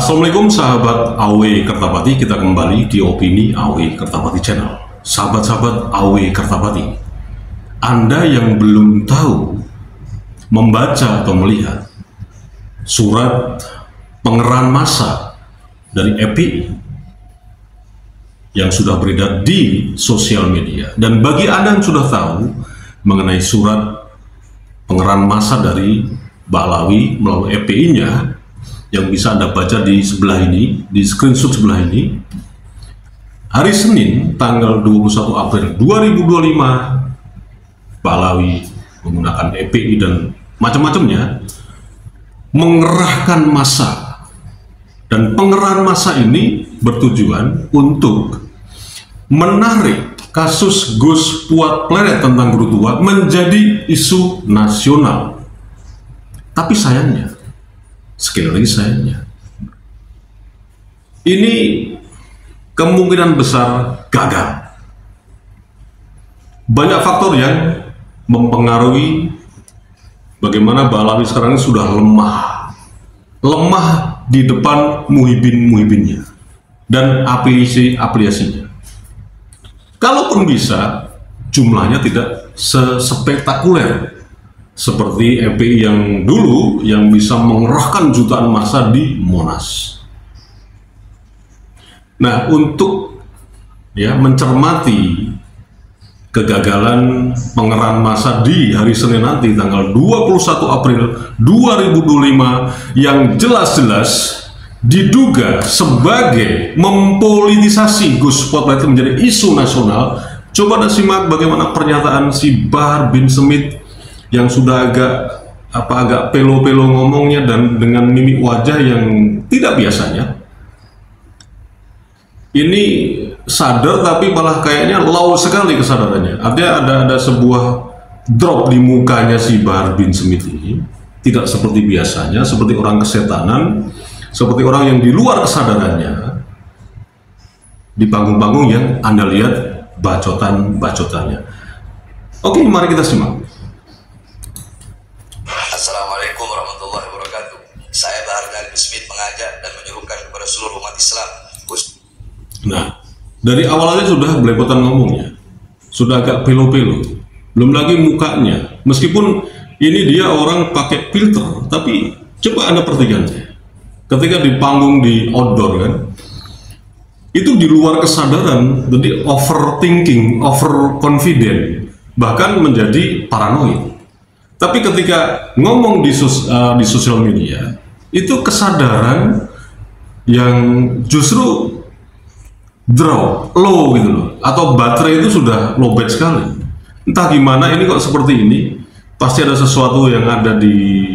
Assalamualaikum sahabat AW Kertapati, kita kembali di Opini AW Kertapati Channel. Sahabat-sahabat AW Kertapati, Anda yang belum tahu membaca atau melihat surat pengerahan massa dari FPI yang sudah beredar di sosial media, dan bagi Anda yang sudah tahu mengenai surat pengerahan massa dari Ba'alawi melalui FPI-nya, yang bisa Anda baca di sebelah ini, di screenshot sebelah ini, hari Senin tanggal 21 April 2025, Ba'alawi menggunakan FPI dan macam-macamnya mengerahkan massa, dan pengerahan massa ini bertujuan untuk menarik kasus Gus Puat Pleret tentang guru tua menjadi isu nasional. Tapi sayangnya, sekali lagi sayangnya, ini kemungkinan besar gagal. Banyak faktor yang mempengaruhi bagaimana Ba'alawi sekarang ini sudah lemah di depan muhibin-muhibinnya dan afiliasinya. Kalaupun bisa, jumlahnya tidak sespektakuler seperti FPI yang dulu, yang bisa mengerahkan jutaan massa di Monas. Nah, untuk mencermati kegagalan pengerahan massa di hari Senin nanti tanggal 21 April 2025 yang jelas-jelas diduga sebagai mempolitisasi Gus Puat Pleret menjadi isu nasional, coba Anda simak bagaimana pernyataan si Bahar bin Smith yang sudah agak pelo-pelo ngomongnya dan dengan mimik wajah yang tidak biasanya. Ini sadar tapi malah kayaknya low sekali kesadarannya. Artinya ada sebuah drop di mukanya si Bahar bin Smith ini, tidak seperti biasanya, seperti orang kesetanan, seperti orang yang di luar kesadarannya di panggung-panggung yang Anda lihat bacotan-bacotannya. Oke, mari kita simak. Assalamualaikum warahmatullahi wabarakatuh. Saya Bahar bin Smith mengajak dan menyuruhkan kepada seluruh umat Islam. Nah, dari awalnya sudah belepotan ngomongnya, sudah agak pelo-pelo, belum lagi mukanya. Meskipun ini dia orang pakai filter, tapi coba Anda perhatikan, ketika di panggung di outdoor kan, itu di luar kesadaran, jadi overthinking, overconfident, bahkan menjadi paranoid. Tapi ketika ngomong di sosial media, itu kesadaran yang justru drop, low gitu loh, atau baterai itu sudah lowbat sekali. Entah gimana ini kok seperti ini, pasti ada sesuatu yang ada di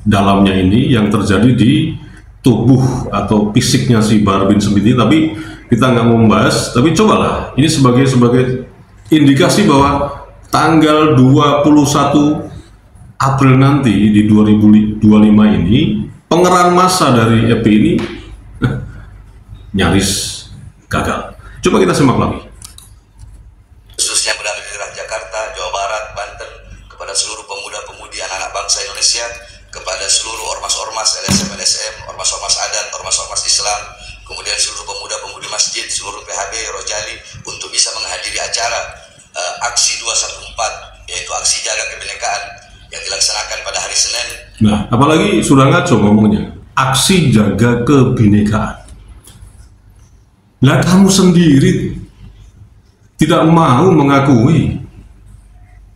dalamnya ini yang terjadi di tubuh atau fisiknya si Bahar bin Smith ini. Tapi kita nggak mau membahas, tapi cobalah ini sebagai indikasi bahwa tanggal 21 April nanti di 2025 ini pengerahan massa dari FPI ini nyaris gagal. Coba kita simak lagi. Khususnya berada di daerah Jakarta, Jawa Barat, Banten, kepada seluruh pemuda-pemudi anak-anak bangsa Indonesia, kepada seluruh ormas-ormas LSM-LSM, ormas-ormas adat, ormas-ormas Islam, kemudian seluruh pemuda-pemudi masjid, seluruh PHB, Rojali, untuk bisa menghadiri acara aksi 214, yaitu aksi jaga kebinekaan yang dilaksanakan pada hari Senin. Nah, apalagi sudah ngaco ngomongnya, aksi jaga kebinekaan. Lah kamu sendiri tidak mau mengakui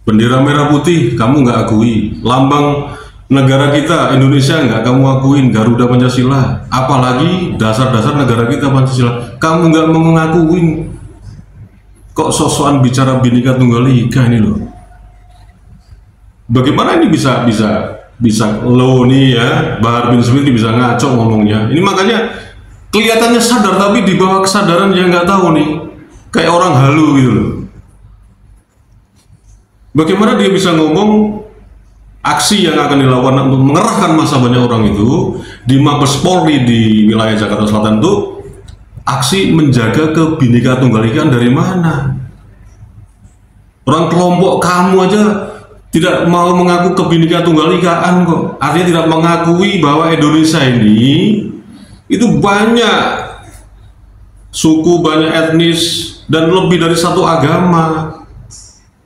bendera merah putih, kamu nggak akui. Lambang negara kita Indonesia nggak kamu akuin, Garuda Pancasila. Apalagi dasar-dasar negara kita Pancasila, kamu nggak mau mengakuin. Kok sok-sokan bicara Bhinneka Tunggal Ika ini loh. Bagaimana ini bisa lo nih ya, Bahar bin Smith bisa ngaco ngomongnya. Ini makanya kelihatannya sadar tapi di bawah kesadaran yang nggak tahu nih, kayak orang halu gitu loh. Bagaimana dia bisa ngomong aksi yang akan dilakukan untuk mengerahkan massa banyak orang itu di Mabes Polri di wilayah Jakarta Selatan itu aksi menjaga kebinekaan tunggal ika dari mana? Orang kelompok kamu aja tidak mau mengaku kebinekaan tunggal ikaan kok. Artinya tidak mengakui bahwa Indonesia ini Itu banyak suku, banyak etnis, dan lebih dari satu agama.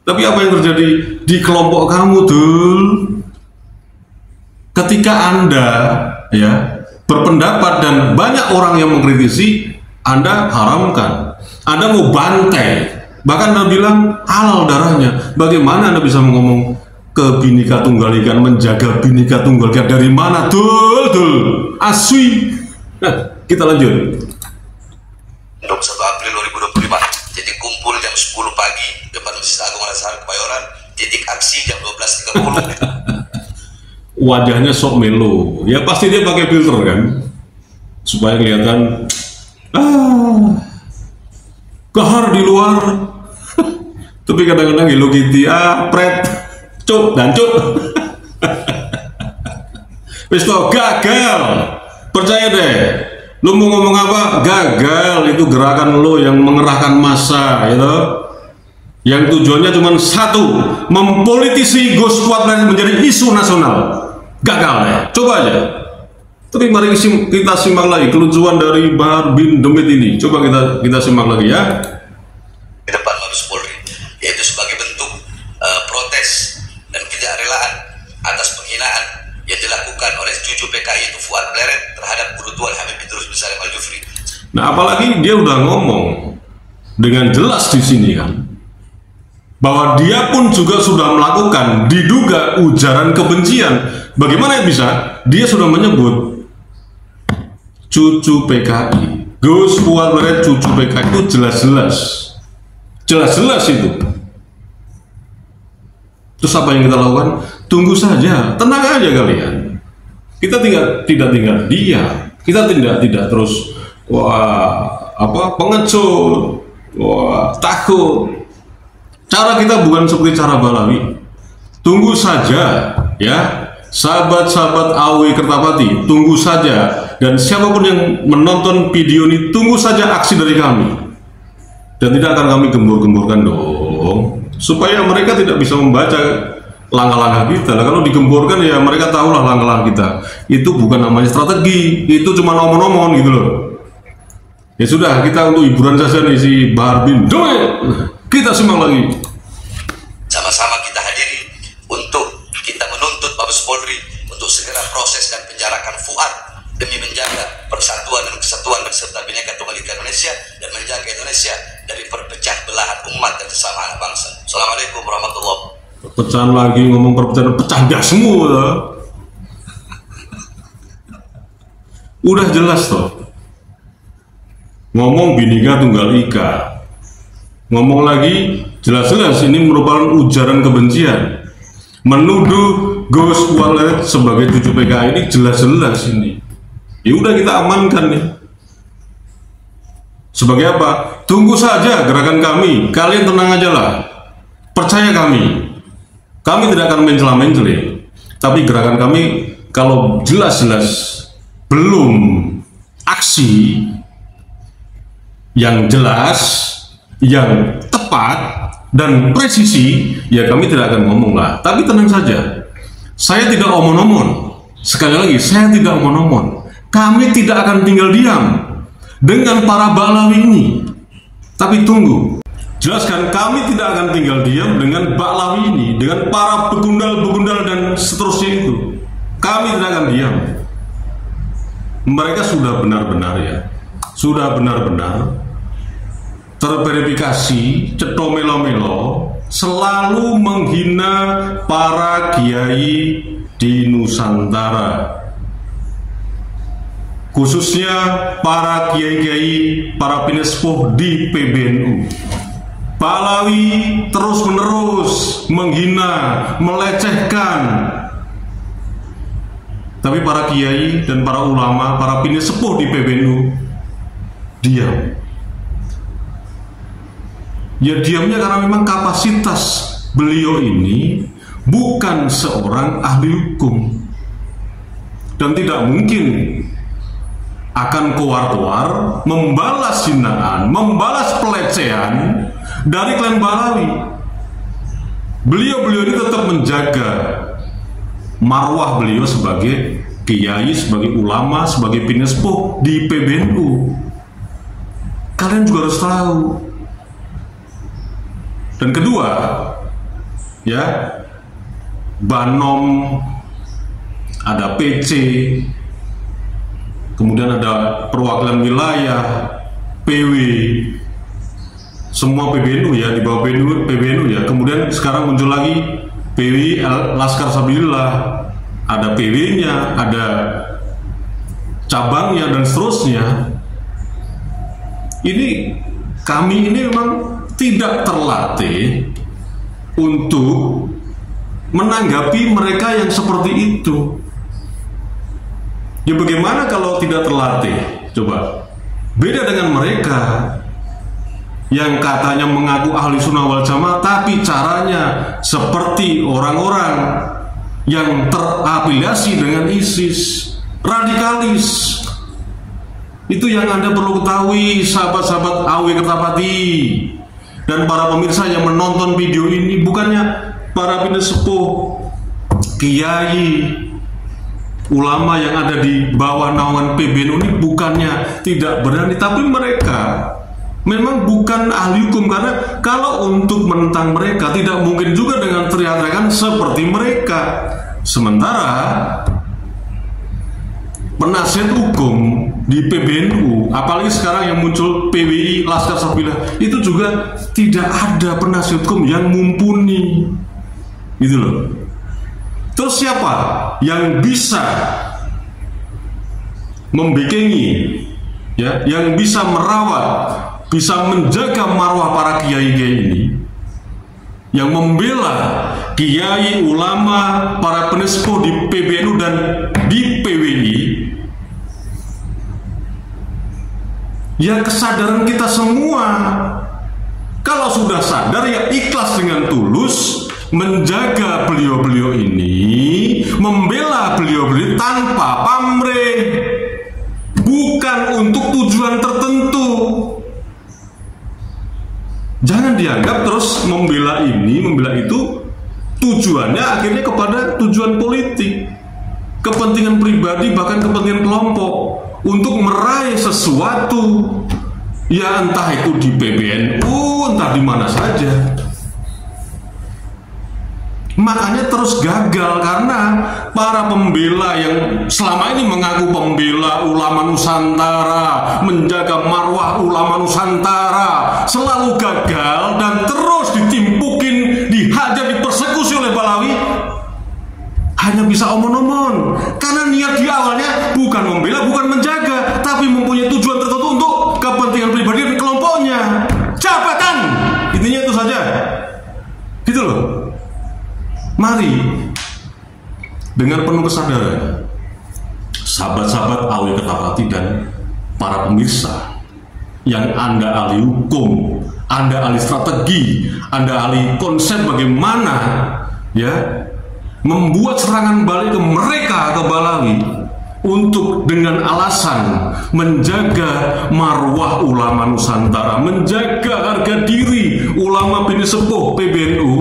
Tapi apa yang terjadi di kelompok kamu, Dul? Ketika Anda ya berpendapat dan banyak orang yang mengkritisi, Anda haramkan, Anda mau bantai, bahkan Anda bilang halal darahnya. Bagaimana Anda bisa ngomong ke Bhinneka Tunggal Ika, menjaga Bhinneka Tunggal Ika dari mana, Dul? Aswi. Nah, kita lanjut. 21 April 2025, titik kumpul jam 10 pagi depan Masjid Agung Al-Azhar Kebayoran, titik aksi jam 12.30. Wajahnya sok melo, ya pasti dia pakai filter kan, supaya kelihatan gahar di luar. Tapi kadang-kadang Hello Kitty, pret, cuk, dan cuk. Wis gagal, percaya deh. Lu mau ngomong apa? Gagal. Itu gerakan lu yang mengerahkan massa, gitu. Yang tujuannya cuma satu, mempolitisi Ghost Squad menjadi isu nasional. Gagal ya, coba aja. Tapi mari kita simak lagi kelucuan dari Bahar bin Demit ini. Coba kita simak lagi ya. Di depan Mabes Polri, yaitu sebagai bentuk protes dan ketidakrelaan atas penghinaan yang dilakukan oleh cucu PKI itu Fuad Bleret terhadap Guru Tuan Habib Idrus bin Salim Al-Jufri. Nah, apalagi dia udah ngomong dengan jelas di sini kan, bahwa dia pun juga sudah melakukan diduga ujaran kebencian. Bagaimana bisa? Dia sudah menyebut cucu PKI, Gus Fuad Bleret cucu PKI, itu jelas-jelas itu. Terus apa yang kita lakukan? Tunggu saja, tenang aja kalian. Kita tidak tinggal diam. Kita tidak terus pengecut, takut. Cara kita bukan seperti cara Balawi. Tunggu saja ya, sahabat-sahabat AW Kertapati, tunggu saja. Dan siapapun yang menonton video ini, tunggu saja aksi dari kami. Dan tidak akan kami gembor-gemborkan dong, supaya mereka tidak bisa membaca langkah-langkah kita. Nah, kalau digemborkan ya mereka tahulah langkah-langkah kita. Itu bukan namanya strategi, itu cuma omong-omong gitu loh. Ya sudah, kita untuk hiburan saja nih si Bahar bin Demit. Kita simak lagi. Sama-sama kita hadiri untuk kita menuntut Mabes Polri untuk segera proses dan penjarakan Fuad demi menjaga persatuan dan kesatuan beserta Bhinneka Tunggal Ika Indonesia dan menjaga Indonesia dari perpecah belahan umat dan sesama anak bangsa. Assalamualaikum warahmatullahi wabarakatuh. Pecahan lagi ngomong perpecahan, pecah dasmu ya. Udah jelas toh, ngomong Bhinneka Tunggal Ika, ngomong lagi jelas-jelas ini merupakan ujaran kebencian, menuduh Gus Fuad sebagai cucu PKI, ini jelas-jelas ini. Ya udah, kita amankan nih. Sebagai apa? Tunggu saja gerakan kami, kalian tenang aja lah, percaya kami. Kami tidak akan mencela-mencela, tapi gerakan kami kalau jelas-jelas belum aksi yang jelas, yang tepat dan presisi, ya kami tidak akan ngomong lah. Tapi tenang saja, saya tidak omong-omong. Sekali lagi, saya tidak omong-omong. Kami tidak akan tinggal diam dengan para Balawi ini. Tapi tunggu, jelaskan, kami tidak akan tinggal diam dengan Balawi ini, dengan para begundal-begundal dan seterusnya itu. Kami tidak akan diam. Mereka sudah benar-benar ya, sudah benar-benar terverifikasi, cetho melo-melo, selalu menghina para kiai di Nusantara, khususnya para kiai-kiai, para pinesepuh di PBNU. Balawi terus-menerus menghina, melecehkan. Tapi para kiai dan para ulama, para pinesepuh di PBNU diam. Ya diamnya karena memang kapasitas beliau ini bukan seorang ahli hukum, dan tidak mungkin akan keluar-keluar membalas hinaan, membalas pelecehan dari klan Balawi. Beliau ini tetap menjaga marwah beliau sebagai kiai, sebagai ulama, sebagai pinespo di PBNU. Kalian juga harus tahu. Dan kedua, ya, Banom, ada PC, kemudian ada perwakilan wilayah, PW, semua PBNU ya, di bawah PBNU ya. Kemudian sekarang muncul lagi PW Laskar Sabilillah, ada PW-nya, ada cabangnya dan seterusnya. Kami ini memang tidak terlatih untuk menanggapi mereka yang seperti itu. Ya bagaimana kalau tidak terlatih? Coba. Beda dengan mereka yang katanya mengaku ahli sunnah wal jamaah, tapi caranya seperti orang-orang yang terafiliasi dengan ISIS, radikalis. Itu yang Anda perlu ketahui, sahabat-sahabat AW Kertapati dan para pemirsa yang menonton video ini. Bukannya para pinesepuh, kiai, ulama yang ada di bawah naungan PBNU ini bukannya tidak berani, tapi mereka memang bukan ahli hukum. Karena kalau untuk menentang mereka tidak mungkin juga dengan teriak-teriakan seperti mereka. Sementara penasihat hukum di PBNU, apalagi sekarang yang muncul PWI Laskar Sabilillah, itu juga tidak ada penasihat hukum yang mumpuni, gitu loh. Terus siapa yang bisa membikingi, ya, yang bisa merawat, bisa menjaga marwah para kiai-kiai ini, yang membela kiai, ulama, para penispo di PBNU dan di PWI? Ya kesadaran kita semua. Kalau sudah sadar ya ikhlas dengan tulus menjaga beliau-beliau ini, membela beliau-beliau tanpa pamrih, bukan untuk tujuan tertentu. Jangan dianggap terus membela ini, membela itu, tujuannya akhirnya kepada tujuan politik, kepentingan pribadi, bahkan kepentingan kelompok, untuk meraih sesuatu, ya entah itu di PBNU, entah di mana saja. Makanya terus gagal karena para pembela yang selama ini mengaku pembela ulama Nusantara, menjaga marwah ulama Nusantara, selalu gagal dan terus ditimpukin, dihajar, dipersekusi oleh Balawi. Hanya bisa omong-omong, karena niat di awalnya bukan membela, bukan menjaga, tapi mempunyai tujuan tertentu untuk kepentingan pribadi dan kelompoknya, jabatan, intinya itu saja, gitu loh. Mari dengan penuh kesadaran, sahabat-sahabat AW Kertapati dan para pemirsa yang Anda ahli hukum, Anda ahli strategi, Anda ahli konsep bagaimana ya membuat serangan balik ke mereka, ke Balawi, untuk dengan alasan menjaga marwah ulama Nusantara, menjaga harga diri ulama pinesepuh PBNU.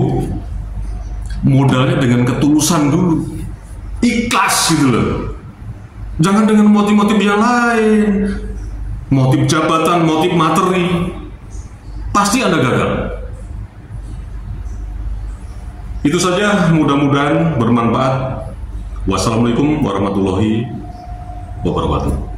Modalnya dengan ketulusan dulu, ikhlas gitu loh. Jangan dengan motif-motif yang lain, motif jabatan, motif materi, pasti Anda gagal. Itu saja, mudah-mudahan bermanfaat. Wassalamualaikum warahmatullahi wabarakatuh.